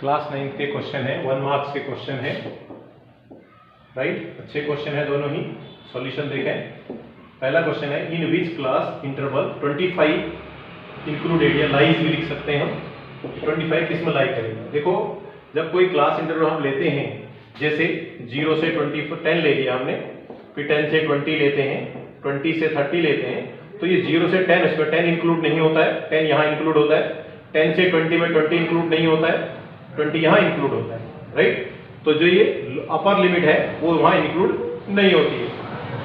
Class 9 के question है, 1 marks के क्वेश्चन है, राइट। अच्छे क्वेश्चन है दोनों ही। सॉल्यूशन देखें। पहला क्वेश्चन है, इन विच क्लास इंटरवल 25 इंक्लूडेड या लाइज भी लिख सकते हैं हम। 25 किस में लाई करेंगे। देखो, जब कोई क्लास इंटरवल हम लेते हैं, जैसे 0 से 20 10 ले लिया हमने, फिर 10 से 20 लेते हैं, 20 से 30 लेते हैं, तो ये 0 से 10, इसमें 10 इंक्लूड नहीं होता है, 10 यहाँ इंक्लूड होता है। 10 से 20 में 20 इंक्लूड नहीं होता है, 20 यहाँ इंक्लूड होता है, राइट। तो जो ये अपर लिमिट है वो वहाँ इंक्लूड नहीं होती है।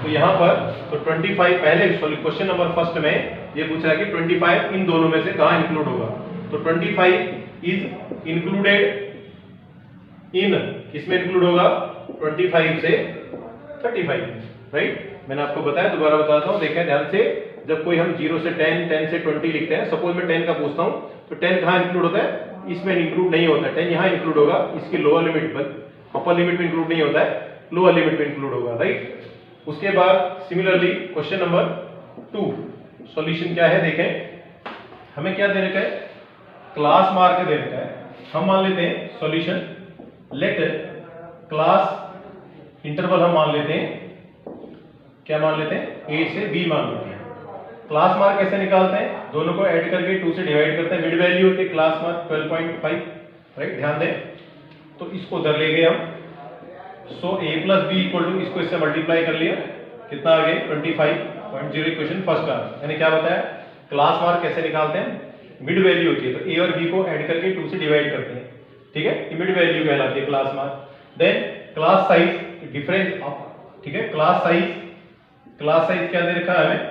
तो यहाँ पर तो 25 पहले क्वेश्चन नंबर फर्स्ट में ये पूछा है कि 25 इन दोनों में से कहाँ इंक्लूड होगा। तो 25 इज इंक्लूडेड इन, किसमें इंक्लूड होगा, 25 से 35, राइट। मैंने आपको बताया, दोबारा बताता हूँ, देखें ध्यान से। जब कोई हम 0 से 10, 10 से 20 लिखते हैं, सपोज मैं 10 का पूछता हूँ, तो 10 कहाँ इंक्लूड होता है, इसमें इंक्लूड नहीं होता है। 10 यहाँ इंक्लूड होगा, इसकी लोअर लिमिट पर, अपर लिमिट में इंक्लूड नहीं होता है, लोअर लिमिट में इंक्लूड होगा, राइट। उसके बाद सिमिलरली क्वेश्चन नंबर 2, सॉल्यूशन क्या है देखें। हमें क्या दे रखा है, क्लास मार्क दे रखा है। हम मान लेते हैं सॉल्यूशन, लेट क्लास इंटरवल हम मान लेते हैं, क्या मान लेते हैं, A से B मान लेते हैं। क्लास मार्क कैसे निकालते हैं, दोनों को ऐड करके 2 से डिवाइड करते हैं। मिड वैल्यू होती है क्लास मार्क 12.5, राइट। ध्यान दें, तो इसको उधर ले गए हम। So A plus B equal to, इसको इससे मल्टीप्लाई कर लिया, कितना आ गया 25.0। इक्वेशन फर्स्ट का यानी क्या बताया, क्लास मार्क कैसे निकालते हैं, मिड वैल्यू होती है, तो A और B को ऐड करके 2 से डिवाइड करते हैं, ठीक है। ये मिड वैल्यू कहलाती है class mark. Then class size difference of, ठीक है। क्लास साइज क्या दे रखा है हमें,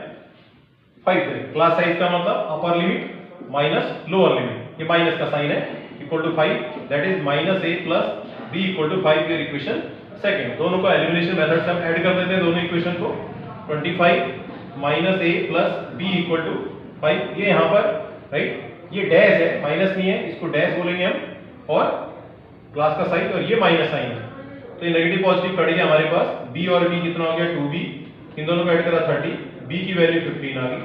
5 दे। क्लास साइज का मतलब upper limit minus lower limit, ये माइनस का साइन है, equal to 5, that is -a plus b equal to 5। Your equation second. दोनों को एलिमिनेशन मेथड से हम ऐड कर देते हैं, दोनों इक्वेशन को। 25 -a plus b equal to 5, ये यहाँ पर, राइट। ये डैश है, माइनस नहीं है, इसको डैश बोलेंगे हम, और क्लास का साइन, और ये माइनस साइन है, तो ये नेगेटिव पॉजिटिव कट गया हमारे पास। b और b कितना हो गया, 2b, इन दोनों को ऐड करा 30, b की वैल्यू 15 आ गई,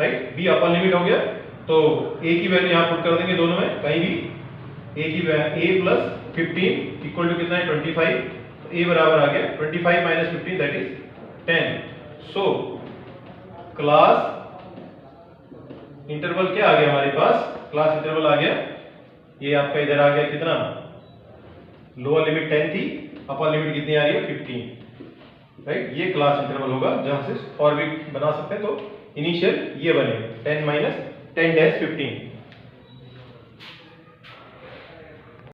राइट। b अपर लिमिट हो गया, तो a की वैल्यू यहाँ पुट कर देंगे दोनों में, कहीं भी a प्लस 15 इक्वल टू कितना है 25, तो a बराबर आ गया 25 minus 15 that is 10। So class interval क्या आ गया हमारे पास, क्लास इंटरवल आ गया, ये आपका इधर आ गया कितना, लोअर लिमिट 10 थी, अपर लिमिट कितनी आ रही है 15, राइट। ये क्लास इंटरवल होगा जहां से फॉर भी बना सकते हैं। तो इनिशियल ये बनेगा 10 माइनस 10 डैश 15।